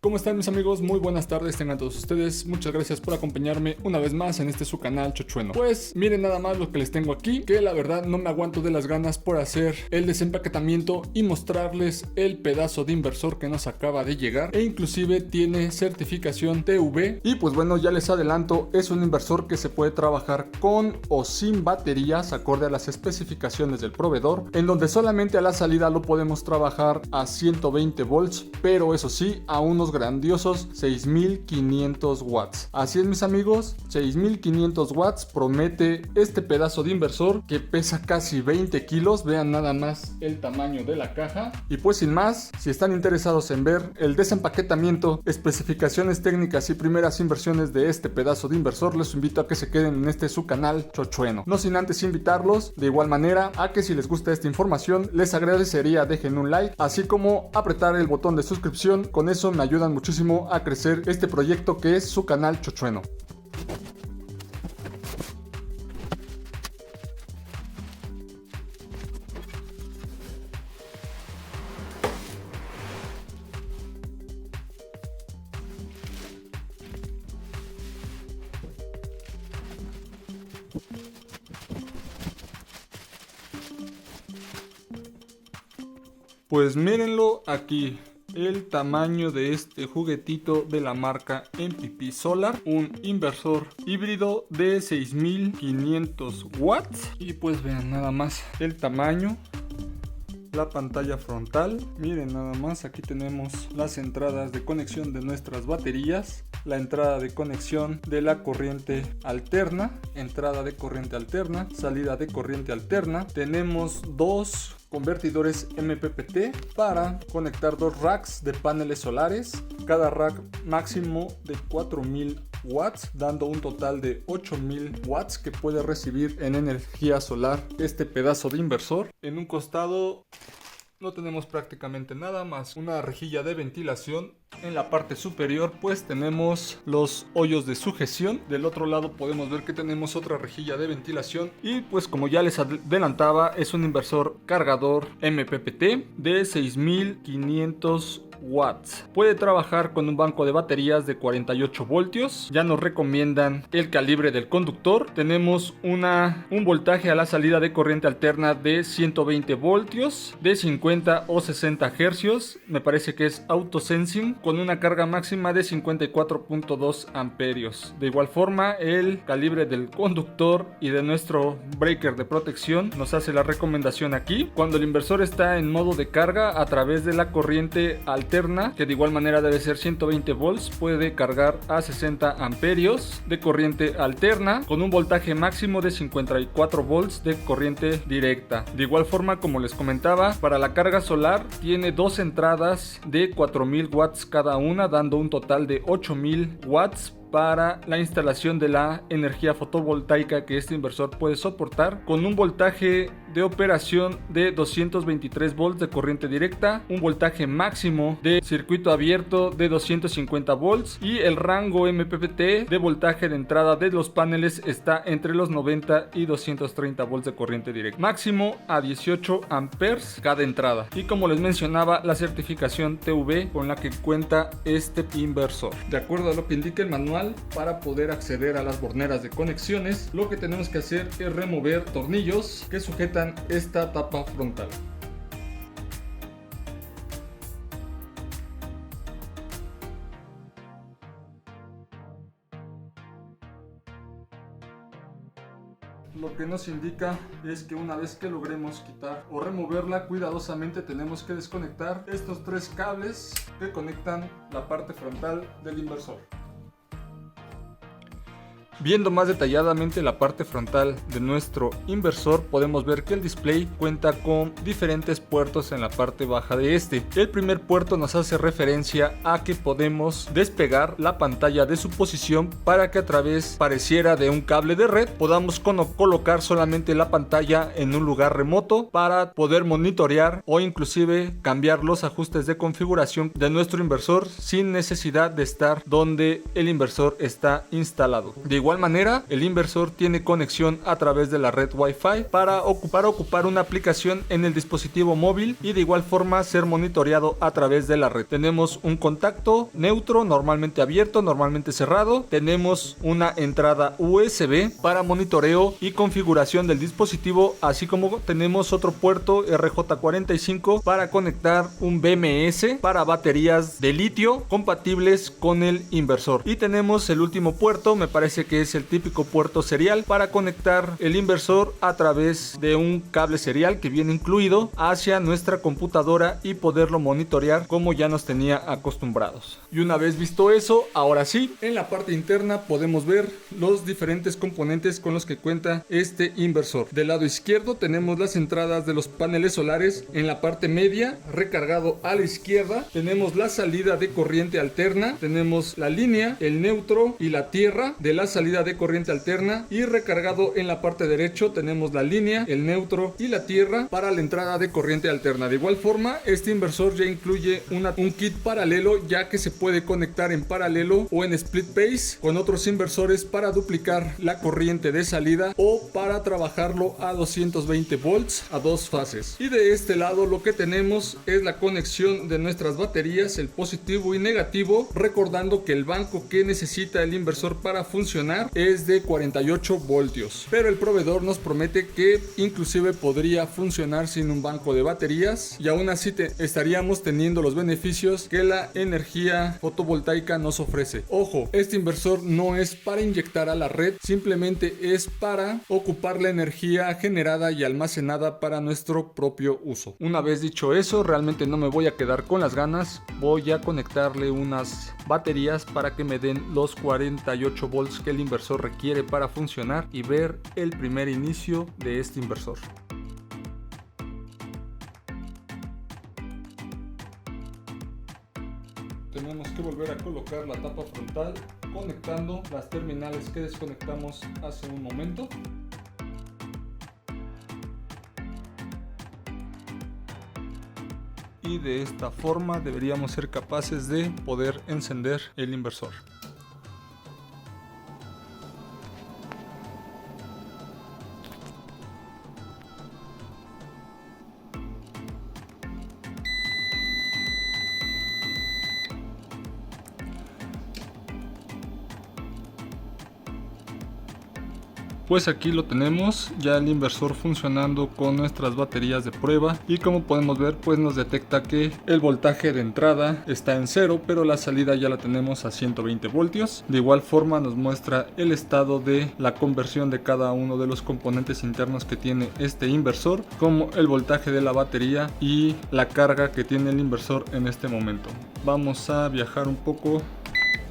¿Cómo están mis amigos? Muy buenas tardes tengan todos ustedes. Muchas gracias por acompañarme una vez más en este su canal Chochueno. Pues miren nada más lo que les tengo aquí, que la verdad no me aguanto de las ganas por hacer el desempaquetamiento y mostrarles el pedazo de inversor que nos acaba de llegar. E inclusive tiene certificación TV. Y pues bueno, ya les adelanto, es un inversor que se puede trabajar con o sin baterías acorde a las especificaciones del proveedor, en donde solamente a la salida lo podemos trabajar a 120 volts, pero eso sí, a unos grandiosos 6500 watts. Así es mis amigos, 6500 watts promete este pedazo de inversor que pesa casi 20 kilos. Vean nada más el tamaño de la caja. Y pues sin más, si están interesados en ver el desempaquetamiento, especificaciones técnicas y primeras inversiones de este pedazo de inversor, les invito a que se queden en este su canal Chochueno. No sin antes invitarlos de igual manera a que si les gusta esta información, les agradecería dejen un like, así como apretar el botón de suscripción. Con eso me ayudan muchísimo a crecer este proyecto que es su canal Chochueno. Pues mírenlo aquí. El tamaño de este juguetito de la marca MPP Solar, un inversor híbrido de 6500 watts. Y pues vean nada más el tamaño, la pantalla frontal. Miren nada más, aquí tenemos las entradas de conexión de nuestras baterías, la entrada de conexión de la corriente alterna, entrada de corriente alterna, salida de corriente alterna. Tenemos dos convertidores MPPT para conectar dos racks de paneles solares, cada rack máximo de 4000 watts, dando un total de 8000 watts que puede recibir en energía solar este pedazo de inversor. En un costado no tenemos prácticamente nada más una rejilla de ventilación. En la parte superior pues tenemos los hoyos de sujeción. Del otro lado podemos ver que tenemos otra rejilla de ventilación. Y pues como ya les adelantaba, es un inversor cargador MPPT de 6500 watts. Puede trabajar con un banco de baterías de 48 voltios. Ya nos recomiendan el calibre del conductor. Tenemos un voltaje a la salida de corriente alterna de 120 voltios de 50 o 60 hercios. Me parece que es autosensing, con una carga máxima de 54.2 amperios. De igual forma, el calibre del conductor y de nuestro breaker de protección nos hace la recomendación aquí. Cuando el inversor está en modo de carga a través de la corriente alterna, que de igual manera debe ser 120 volts, puede cargar a 60 amperios de corriente alterna con un voltaje máximo de 54 volts de corriente directa. De igual forma, como les comentaba, para la carga solar tiene dos entradas de 4000 watts cada una, dando un total de 8000 watts para la instalación de la energía fotovoltaica que este inversor puede soportar, con un voltaje de operación de 223 volts de corriente directa, un voltaje máximo de circuito abierto de 250 volts y el rango MPPT de voltaje de entrada de los paneles está entre los 90 y 230 volts de corriente directa, máximo a 18 amperes cada entrada. Y como les mencionaba, la certificación TV con la que cuenta este inversor. De acuerdo a lo que indica el manual, para poder acceder a las borneras de conexiones, lo que tenemos que hacer es remover tornillos que sujetan esta tapa frontal. Lo que nos indica es que una vez que logremos quitar o removerla, cuidadosamente tenemos que desconectar estos tres cables que conectan la parte frontal del inversor. Viendo más detalladamente la parte frontal de nuestro inversor, podemos ver que el display cuenta con diferentes puertos en la parte baja de este. El primer puerto nos hace referencia a que podemos despegar la pantalla de su posición para que a través, pareciera, de un cable de red podamos colocar solamente la pantalla en un lugar remoto para poder monitorear o inclusive cambiar los ajustes de configuración de nuestro inversor sin necesidad de estar donde el inversor está instalado. De igual igual manera, el inversor tiene conexión a través de la red Wi-Fi para ocupar una aplicación en el dispositivo móvil y de igual forma ser monitoreado a través de la red. Tenemos un contacto neutro, normalmente abierto, normalmente cerrado. Tenemos una entrada USB para monitoreo y configuración del dispositivo, así como tenemos otro puerto RJ45 para conectar un BMS para baterías de litio compatibles con el inversor. Y tenemos el último puerto, me parece que es el típico puerto serial para conectar el inversor a través de un cable serial que viene incluido hacia nuestra computadora y poderlo monitorear como ya nos tenía acostumbrados. Y una vez visto eso, ahora sí, en la parte interna podemos ver los diferentes componentes con los que cuenta este inversor. Del lado izquierdo tenemos las entradas de los paneles solares. En la parte media, recargado a la izquierda, tenemos la salida de corriente alterna, tenemos la línea, el neutro y la tierra de la salida de corriente alterna, y recargado en la parte derecha tenemos la línea, el neutro y la tierra para la entrada de corriente alterna. De igual forma, este inversor ya incluye un kit paralelo, ya que se puede conectar en paralelo o en split phase con otros inversores para duplicar la corriente de salida o para trabajarlo a 220 volts a dos fases. Y de este lado lo que tenemos es la conexión de nuestras baterías, el positivo y negativo, recordando que el banco que necesita el inversor para funcionar es de 48 voltios, pero el proveedor nos promete que inclusive podría funcionar sin un banco de baterías y aún así estaríamos teniendo los beneficios que la energía fotovoltaica nos ofrece. Ojo, este inversor no es para inyectar a la red, simplemente es para ocupar la energía generada y almacenada para nuestro propio uso. Una vez dicho eso, realmente no me voy a quedar con las ganas, voy a conectarle unas baterías para que me den los 48 volts que el inversor requiere para funcionar y ver el primer inicio de este inversor. Tenemos que volver a colocar la tapa frontal conectando las terminales que desconectamos hace un momento. Y de esta forma deberíamos ser capaces de poder encender el inversor. Pues aquí lo tenemos, ya el inversor funcionando con nuestras baterías de prueba, y como podemos ver pues nos detecta que el voltaje de entrada está en 0, pero la salida ya la tenemos a 120 voltios. De igual forma nos muestra el estado de la conversión de cada uno de los componentes internos que tiene este inversor, como el voltaje de la batería y la carga que tiene el inversor en este momento. Vamos a viajar un poco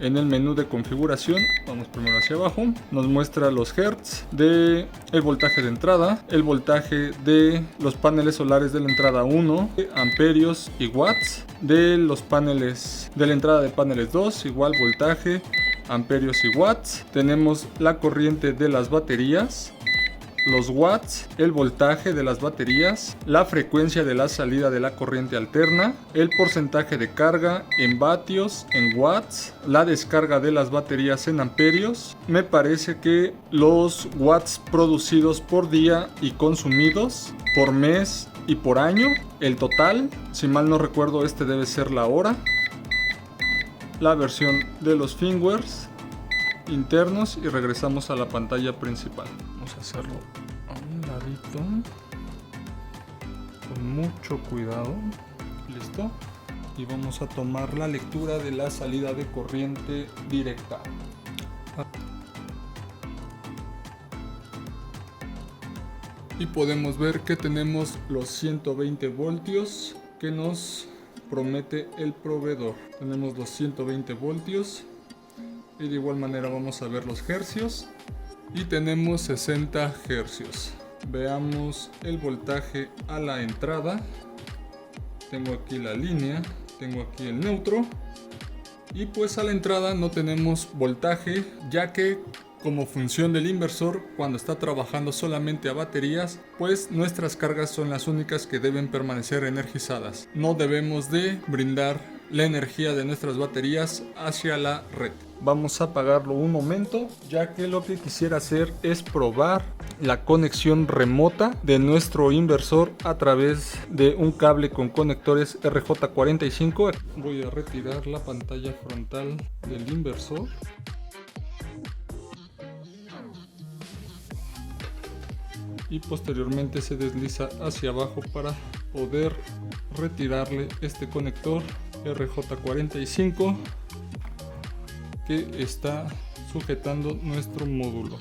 en el menú de configuración. Vamos primero hacia abajo, nos muestra los hertz de el voltaje de entrada, el voltaje de los paneles solares de la entrada 1, amperios y watts, de los paneles de la entrada de paneles 2, igual voltaje, amperios y watts. Tenemos la corriente de las baterías, los watts, el voltaje de las baterías, la frecuencia de la salida de la corriente alterna, el porcentaje de carga en vatios, en watts, la descarga de las baterías en amperios. Me parece que los watts producidos por día y consumidos por mes y por año, el total, si mal no recuerdo este debe ser la hora, la versión de los firmwares internos, y regresamos a la pantalla principal. Vamos a hacerlo a un ladito con mucho cuidado. Listo. Y vamos a tomar la lectura de la salida de corriente directa. Y podemos ver que tenemos los 120 voltios que nos promete el proveedor. Tenemos los 120 voltios. Y de igual manera vamos a ver los hercios y tenemos 60 hercios. Veamos el voltaje a la entrada. Tengo aquí la línea, tengo aquí el neutro, y pues a la entrada no tenemos voltaje, ya que como función del inversor, cuando está trabajando solamente a baterías, pues nuestras cargas son las únicas que deben permanecer energizadas. No debemos de brindar la energía de nuestras baterías hacia la red. Vamos a apagarlo un momento, ya que lo que quisiera hacer es probar la conexión remota de nuestro inversor a través de un cable con conectores RJ45. Voy a retirar la pantalla frontal del inversor. Y posteriormente se desliza hacia abajo para poder retirarle este conector RJ45 que está sujetando nuestro módulo.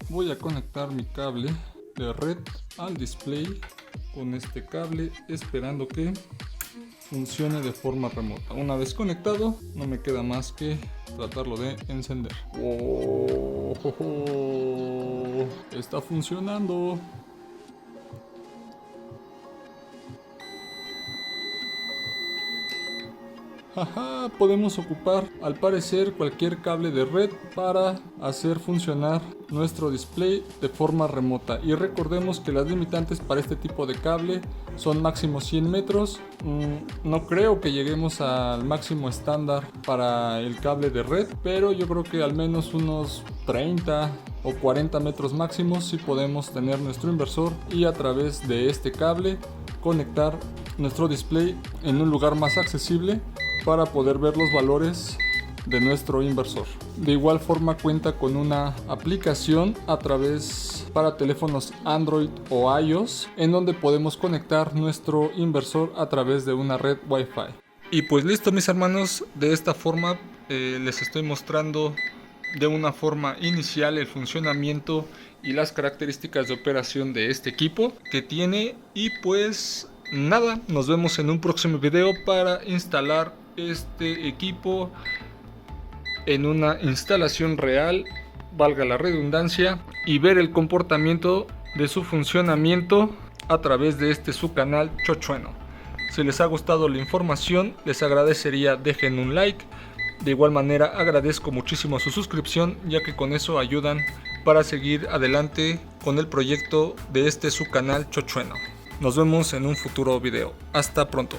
Voy a conectar mi cable de red al display con este cable, esperando que funcione de forma remota. Una vez conectado, no me queda más que tratarlo de encender. ¡Oh! Está funcionando. Ajá, podemos ocupar al parecer cualquier cable de red para hacer funcionar nuestro display de forma remota. Y recordemos que las limitantes para este tipo de cable son máximo 100 metros. No creo que lleguemos al máximo estándar para el cable de red, pero yo creo que al menos unos 30 o 40 metros máximos sí podemos tener nuestro inversor y a través de este cable conectar nuestro display en un lugar más accesible para poder ver los valores de nuestro inversor. De igual forma cuenta con una aplicación para teléfonos Android o iOS, en donde podemos conectar nuestro inversor a través de una red Wi-Fi. Y pues listo, mis hermanos, de esta forma les estoy mostrando de una forma inicial el funcionamiento y las características de operación de este equipo que tiene. Y pues nada, nos vemos en un próximo video para instalar este equipo en una instalación real, valga la redundancia, y ver el comportamiento de su funcionamiento a través de su canal chochueno. Si les ha gustado la información, les agradecería dejen un like. De igual manera agradezco muchísimo su suscripción, ya que con eso ayudan para seguir adelante con el proyecto de su canal chochueno. Nos vemos en un futuro video. Hasta pronto.